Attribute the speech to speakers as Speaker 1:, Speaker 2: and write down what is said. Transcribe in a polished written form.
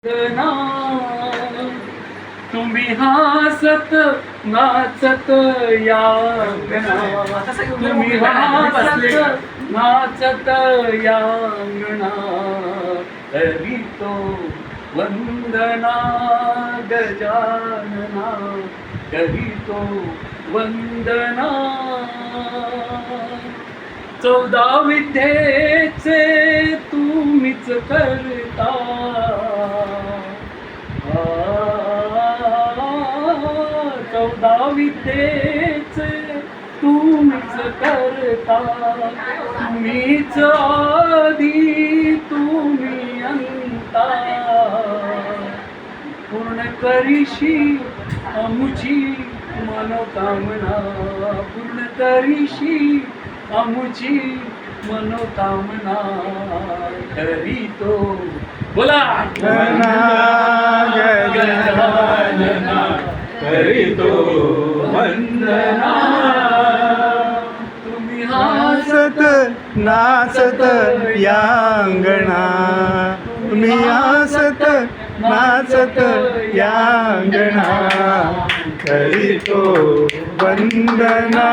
Speaker 1: वंदना तुम्ही हसत नाचत या अंगणा, तुम्ही हसत नाचत या अंगणा, तरी तो वंदना गजानना, तरी तो वंदना. 14 विद्येचे तुम्हीच करता, 14 विद्येचे तुम्हीच करता, तुम्हीच आदी तुम्ही अंता, पूर्ण करीशी आमुची मनोकामना, पूर्ण करीशी आमुची मनोकामना, तरी तो बोला गजानना, तरी तो वंदना. तुम्ही
Speaker 2: हसत नाचत या अंगणा, तुम्ही हसत नाचत या अंगणा, तरी तो वंदना.